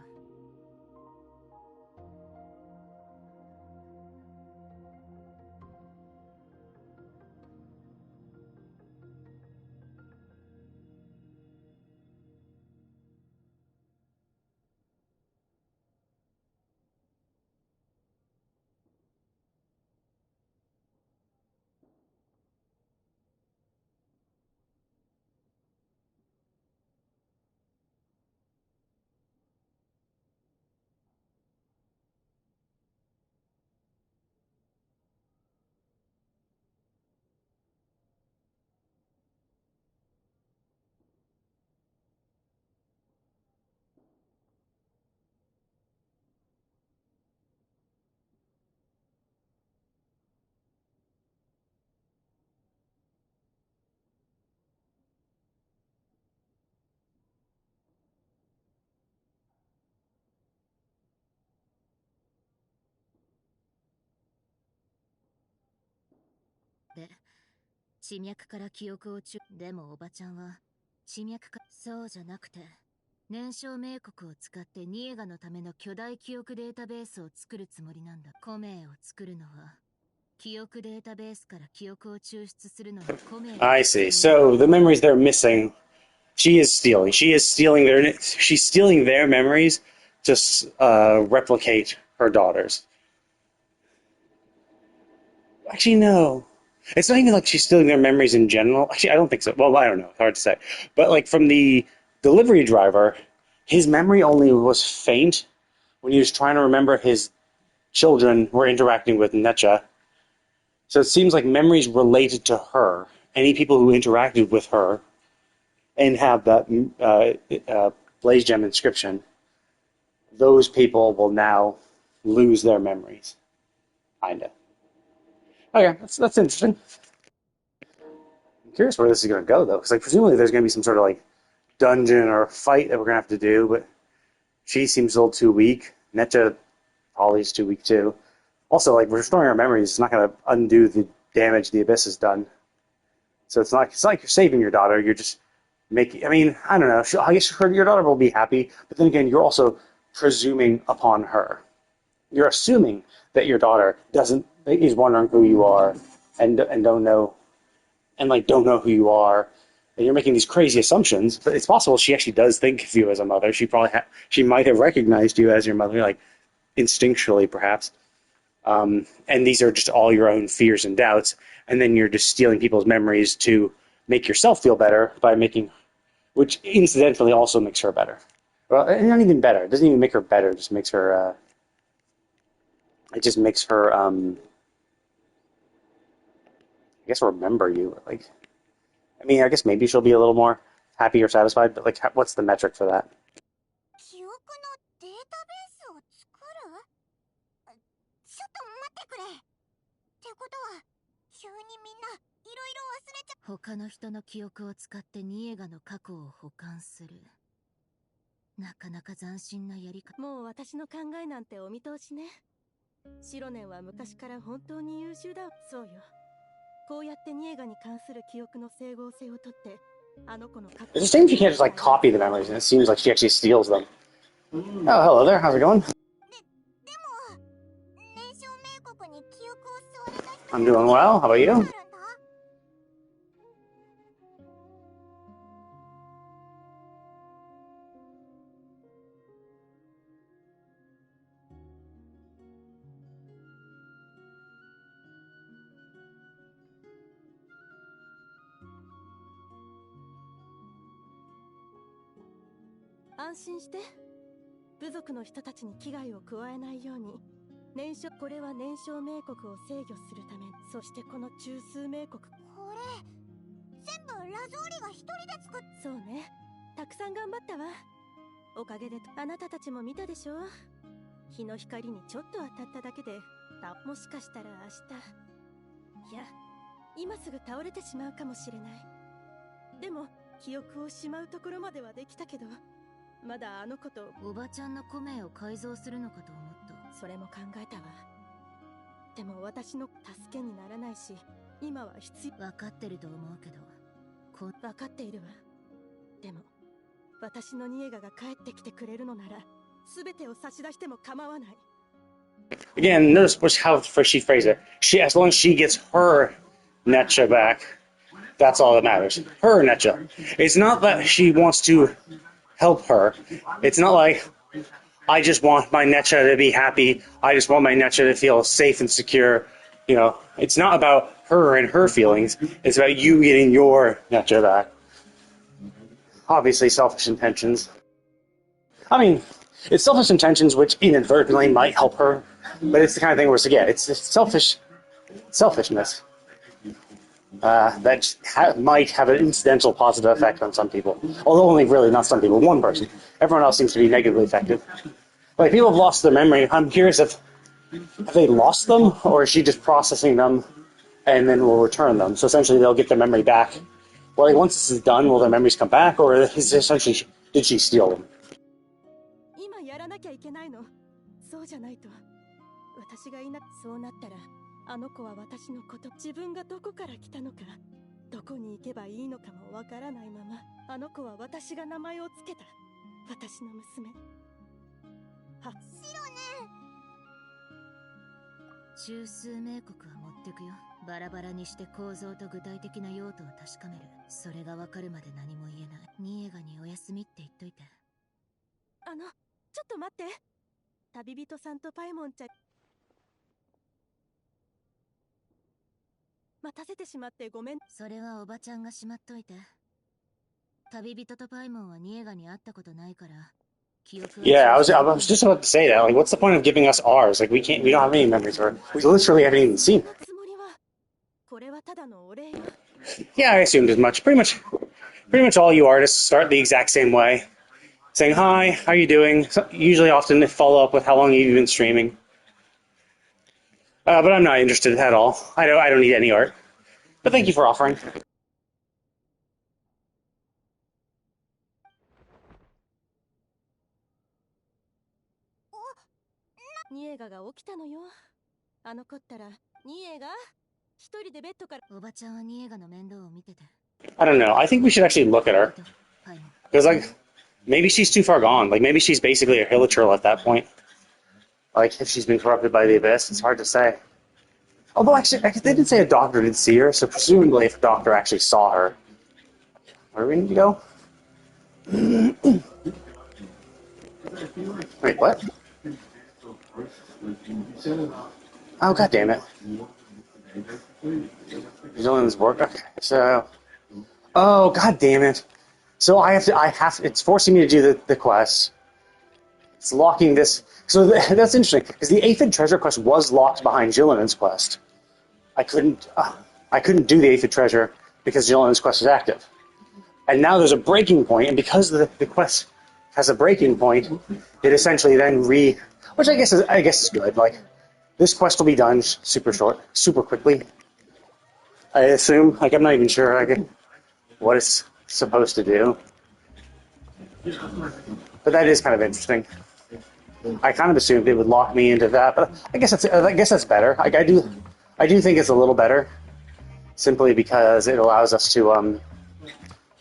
Speaker 5: で、地脈から記憶をでもおばちゃんは、地脈か、そうじゃなくて、燃焼冥国を使ってニエガのための巨大記憶データベースを作るつもりなんだ。コメイを作るのは、記憶データベースから記憶を抽出するのにコメイ。
Speaker 7: I see. So the memories they're missing, she is stealing. She's stealing their memories to replicate her daughter's. Actually, no. It's not even like she's stealing their memories in general. Actually, I don't think so. Well, I don't know. It's hard to say. But like from the delivery driver, his memory only was faint when he was trying to remember his children were interacting with Necha. So it seems like memories related to her, any people who interacted with her and have that Blaze Gem inscription, those people will now lose their memories. Kinda. Okay, that's interesting. I'm curious where this is going to go, though, because like presumably there's going to be some sort of like dungeon or fight that we're going to have to do, but she seems a little too weak. Necha probably is too weak too. Also, like restoring our memories is not going to undo the damage the Abyss has done. So it's not like you're saving your daughter. You're just making. I mean, I don't know. I guess your daughter will be happy, but then again, you're also presuming upon her. You're assuming that your daughter is wondering who you are and don't know who you are, and you're making these crazy assumptions. But it's possible she actually does think of you as a mother. She might have recognized you as your mother, like instinctually, perhaps. And these are just all your own fears and doubts, and then you're just stealing people's memories to make yourself feel better which incidentally also makes her better. Well, not even better. It doesn't even make her better. It just makes her. It just makes her. I guess remember you. Like, I mean, I guess maybe she'll be a little more happy or satisfied. But like, what's the metric for that?
Speaker 4: 記憶のデータベースを作る？ちょっと待ってくれ。ってことは、急にみんないろいろ忘れちゃ。
Speaker 5: 他の人の記憶を使ってニエガの過去を保管する。なかなか斬新なやり方。
Speaker 8: もう私の考えなんてお見通しね。シロネンは昔から本当に優秀だ。そうよ。こうやってニエガに関する記憶の整合性をとって、あの子の過去。
Speaker 7: It's a shame she can't just like copy the memories, and it seems like she actually steals them. Oh, hello there. How's it going? I'm doing well. How about you?
Speaker 8: 「安心して。部族の人たちに危害を加えないように。これは燃焼冥国を制御するため。そしてこの中枢冥国。こ
Speaker 4: れ全部ラゾーリが一人で作っ。
Speaker 8: そうね。たくさん頑張ったわ。おかげであなたたちも見たでしょ。日の光にちょっと当たっただけで、もしかしたら明日、いや、今すぐ倒れてしまうかもしれない。でも記憶をしまうところまではできたけど、まだあの子と。
Speaker 5: おばちゃんのコメを改造するのかと思った。
Speaker 8: それも考えたわ。でも私の助けにならないし、今は必要。
Speaker 5: 分かってると思うけど。
Speaker 8: 分かっているわ。でも私のニエガが帰ってきてくれるのなら、全てを差し出しても構わない。
Speaker 7: Again, notice how she phrased it. As long as she gets her Necha back, that's all that matters. Her Necha. It's not that she wants to help her. It's not like, I just want my Necha to be happy. I just want my Necha to feel safe and secure. You know, it's not about her and her feelings. It's about you getting your Necha back. Obviously, selfish intentions. I mean, it's selfish intentions which inadvertently might help her, but it's the kind of thing where it's selfishness that might have an incidental positive effect on some people. Although only really not some people, one person. Everyone else seems to be negatively affected. Like, people have lost their memory. I'm curious have they lost them, or is she just processing them and then will return them? So essentially they'll get their memory back. Well, like, once this is done, will their memories come back, or is essentially, did she steal them?
Speaker 8: 今やらなきゃいけないの。そうじゃないと。私がそうなったらあの子は私のこと、自分がどこから来たのか、どこに行けばいいのかもわからないまま、あの子は私が名前をつけた私の娘。は、
Speaker 4: シロネ。
Speaker 5: 中枢名国は持ってくよ。バラバラにして構造と具体的な用途を確かめる。それがわかるまで何も言えない。ニエガにお休みって言っといて。
Speaker 8: ちょっと待って。旅人さんとパイモンちゃん、待たせてしまってごめん。
Speaker 5: それはおばちゃんがしまっといて。旅人とパイモンはニエガに会ったことないから。
Speaker 7: Yeah, I was just about to say that. Like, what's the point of giving us ours? Like, we don't have any memories of her. We literally haven't even seen her.
Speaker 8: つもりは、これはただのお礼よ。
Speaker 7: Yeah, I assumed as much. Pretty much all you artists start the exact same way. Saying, hi, how you doing? So, usually often they follow up with how long you've been streaming. But I'm not interested at all. I don't need any art. But thank you for offering.
Speaker 8: ニエガが起きたのよ。あの子ったら、ニエガ一人でベッドから。
Speaker 5: おばちゃんはニエガの面倒を見てて。
Speaker 7: I don't know. I think we should actually look at her. Because, like, maybe she's too far gone. Like, maybe she's basically a hilichurl at that point. Like, if she's been corrupted by the Abyss, it's hard to say. Although, actually, they did say a doctor did see her, so presumably if a doctor actually saw her. Where do we need to go? Wait, what? Oh, god damn it. Xilonen's work? Okay, so... Oh, god damn it. So it's forcing me to do the quest. It's locking this... So that's interesting, because the Aphid treasure quest was locked behind Xilonen's quest. I couldn't do the Aphid treasure because Xilonen's quest is active. And now there's a breaking point, and because the quest has a breaking point, it essentially then which I guess is good. Like, this quest will be done super quickly. I assume. Like, I'm not even sure what it's supposed to do. But that is kind of interesting. I kind of assumed it would lock me into that, but I guess that's better. Like, I do think it's a little better, simply because it allows us to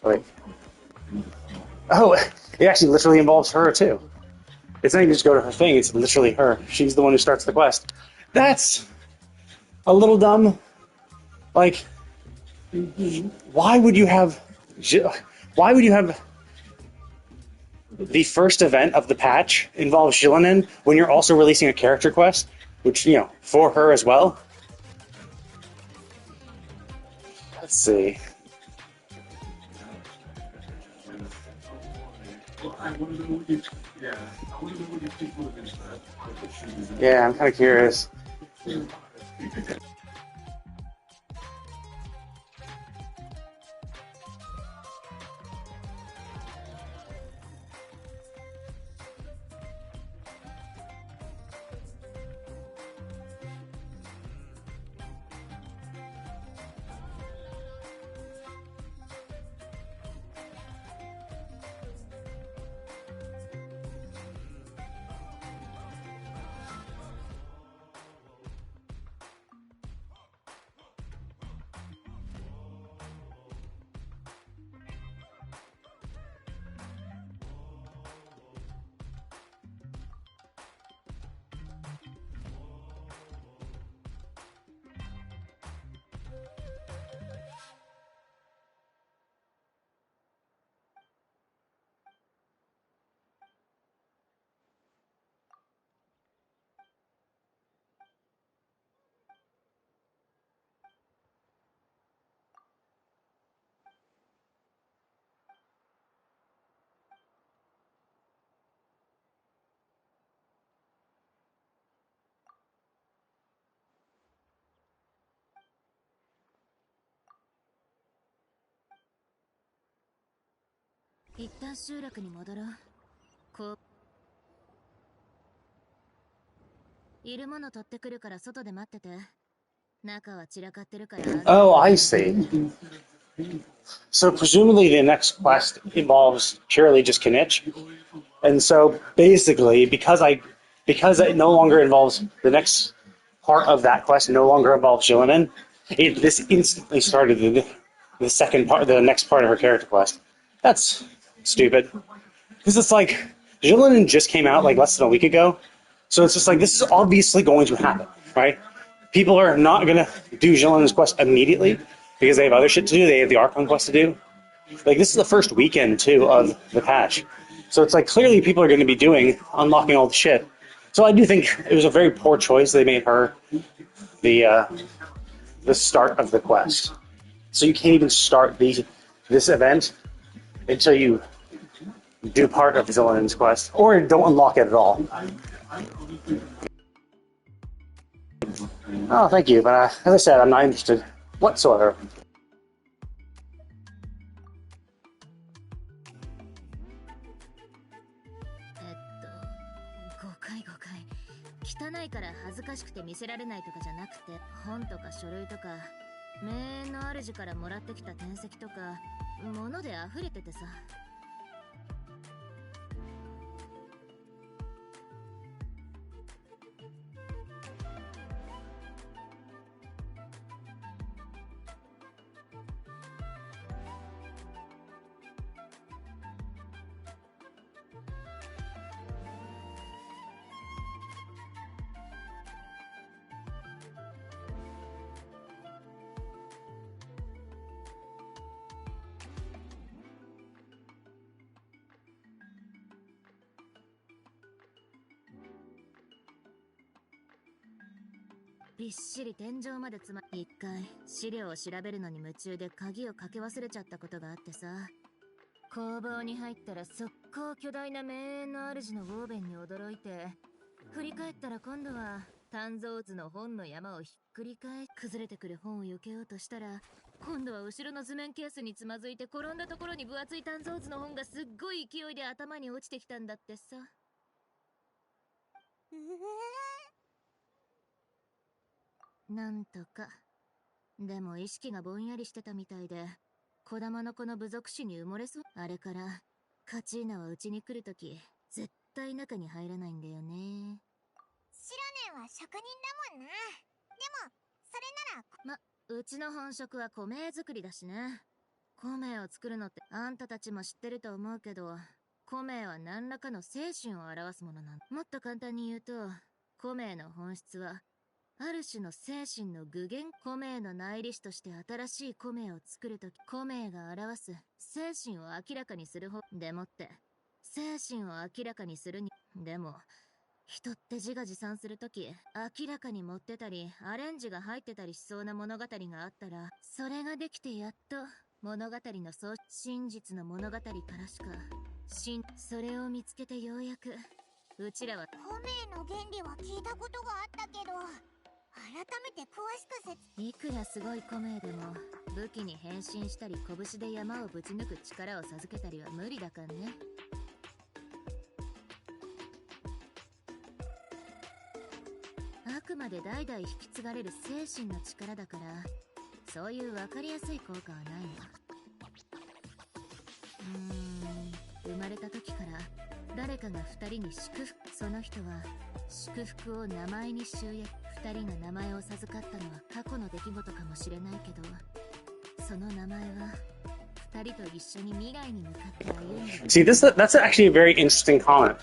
Speaker 7: wait. Oh, it actually literally involves her too. It's not even just go to her thing, it's literally her. She's the one who starts the quest. That's a little dumb. Like, why would you have the first event of the patch involve Xilonen when you're also releasing a character quest, which, for her as well? Let's see. Yeah, I'm kind of curious.
Speaker 5: 「一旦集落に戻ろう。こういるもの取ってくるから外で待ってて。中は散らかってるから。
Speaker 7: Oh, I see. So presumably the next quest involves purely just Kinich. And so basically, because it no longer involves the next part of that quest no longer involves Xilonen, this instantly started the second part, the next part of her character quest. That's stupid. Because it's like, Xilonen just came out like less than a week ago, so it's just like, this is obviously going to happen, right? People are not going to do Xilonen's quest immediately, because they have other shit to do, they have the Archon quest to do. Like, this is the first weekend, too, of the patch. So it's like, clearly people are going to be unlocking all the shit. So I do think it was a very poor choice. They made her the start of the quest. So you can't even start this event until you do part of Xilonen's quest, or don't unlock it at all. Oh, thank you, but as I said, I'm not interested whatsoever.
Speaker 5: 汚いから恥ずかしくて見せられないとかじゃなくて、本とか書類とか名園の主からもらってきた典籍とか物で溢れててさ。びっしり天井まで一回資料を調べるのに夢中で鍵をかけ忘れちゃったことがあってさ。工房に入ったら速攻巨大な名園の主のウォーベンに驚いて、振り返ったら今度は鍛造図の本の山をひっくり返崩れてくる本を避けようとしたら、今度は後ろの図面ケースにつまずいて転んだところに分厚い鍛造図の本がすっごい勢いで頭に落ちてきたんだってさ。なんとか。でも意識がぼんやりしてたみたいで、児玉の子の部族史に埋もれそう。あれからカチーナはうちに来るとき絶対中に入らないんだよね。
Speaker 4: シロネンは職人だもんな。でもそれなら
Speaker 5: うちの本職は米作りだしね。米を作るのってあんたたちも知ってると思うけど、米は何らかの精神を表すものなんだ。もっと簡単に言うと、米の本質はある種の精神の具現。米の内裏師として新しい米を作るとき、米が表す精神を明らかにする方でもって、精神を明らかにするに。でも人って自画自賛するとき、明らかに持ってたりアレンジが入ってたりしそうな物語があったら、それができてやっと物語の真実の物語からしかそれを見つけてようやくうちらは
Speaker 4: 米の原理は聞いたことがあったけど、改めて詳しく
Speaker 5: いくらすごい米でも武器に変身したり拳で山をぶち抜く力を授けたりは無理だからね。あくまで代々引き継がれる精神の力だから、そういう分かりやすい効果はないの。生まれた時から誰かが2人に祝福、その人は祝福を名前に集約。2人が名前を授かったのは過去の出来事かもしれないけど、その名前は2人と一緒に未来に向かって歩んでる。
Speaker 7: See, that's actually a very interesting comment.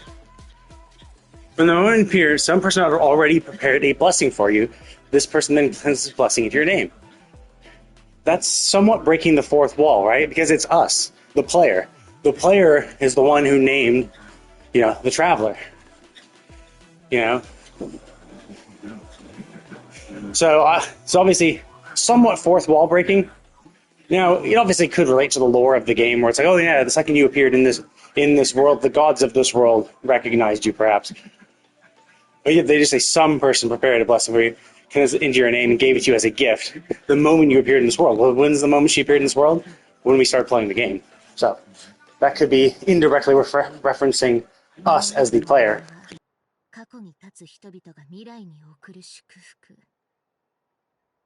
Speaker 7: When the moment appears, some person had already prepared a blessing for you. This person then sends this blessing into your name. That's somewhat breaking the fourth wall, right? Because it's us, the player. The player is the one who named, the traveler. So obviously, somewhat fourth wall breaking. Now, it obviously could relate to the lore of the game, where it's like, oh yeah, the second you appeared in this world, the gods of this world recognized you, perhaps. But yeah, they just say some person prepared a blessing for you, into your name, and gave it to you as a gift. The moment you appeared in this world. Well, when's the moment she appeared in this world? When we start playing the game. So that could be indirectly referencing us as the player.
Speaker 5: 過去に立つ人々が未来に送る祝福。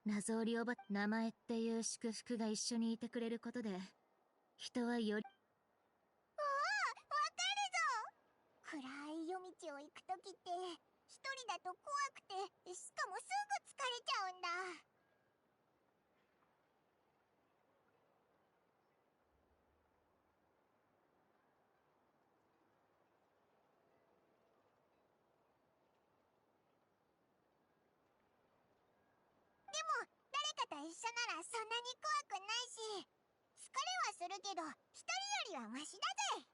Speaker 5: 謎をりおば名前っていう祝福が一緒にいてくれることで、人はより。
Speaker 4: わかるぞ。暗い夜道を行くときって一人だと怖くて、しかもすぐ疲れちゃうんだ。でも誰かと一緒ならそんなに怖くないし、疲れはするけど一人よりはマシだぜ。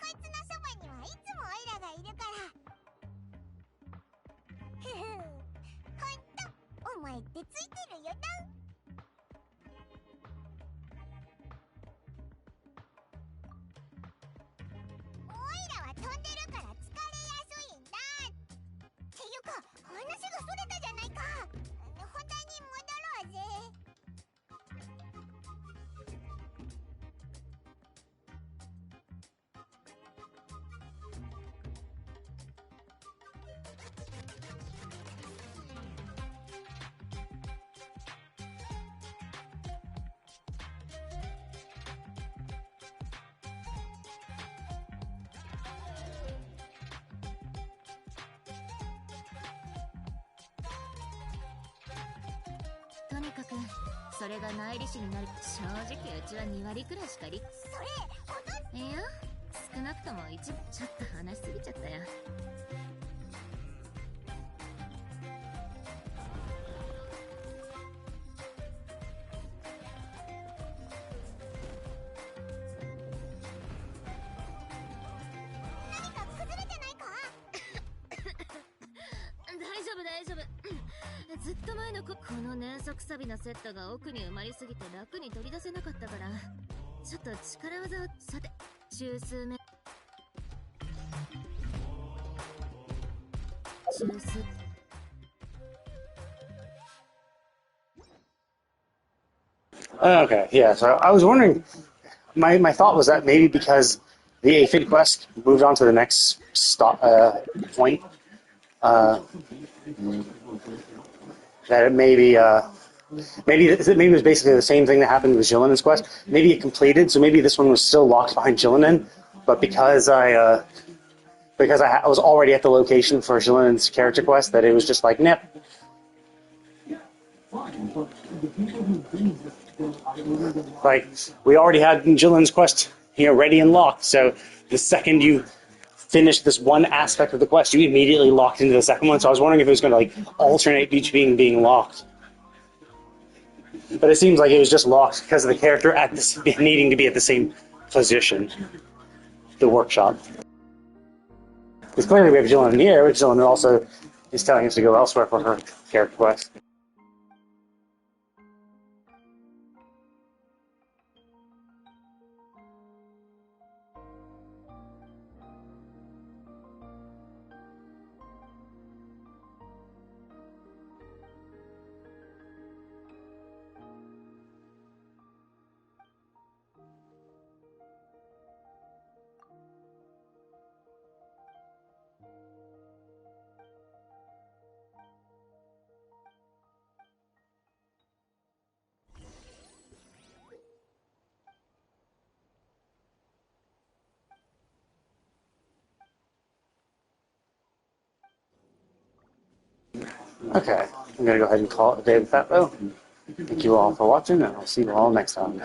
Speaker 4: こいつのそばにはいつもオイラがいるから。ふふ、ほんとお前ってついてるよな。オイラは飛んでるから疲れやすいんだ。っていうか話がそれたじゃないか。本題に戻ろうぜ。
Speaker 5: とにかくそれが内裏師になる。正直うちは2割くらいしか
Speaker 4: それほとん
Speaker 5: いや、少なくとも1。ちょっと話しすぎちゃったよ。
Speaker 4: 何か崩れてないか。
Speaker 5: 大丈夫大丈夫。ずっと前のこの粘足サビのセットが奥に埋まりすぎて楽に取り出せなかったから、ちょっと力技を。さて、中数目。中数。
Speaker 7: Okay, yeah. So I was wondering. My thought was that maybe because the aphid quest moved on to the next point, that it maybe it was basically the same thing that happened with Xilonen's quest. Maybe it completed, so maybe this one was still locked behind Xilonen, but because I was already at the location for Xilonen's character quest, that it was just like, nip. Like, we already had Jillian's quest, ready and locked, so the second you finish this one aspect of the quest, you immediately locked into the second one, so I was wondering if it was going to, like, alternate between being locked. But it seems like it was just locked because of the character needing to be at the same position. The workshop. Because clearly we have Jillian here, but Jillian also is telling us to go elsewhere for her character quest. Okay, I'm going to go ahead and call it a day with that, though. Thank you all for watching, and I'll see you all next time.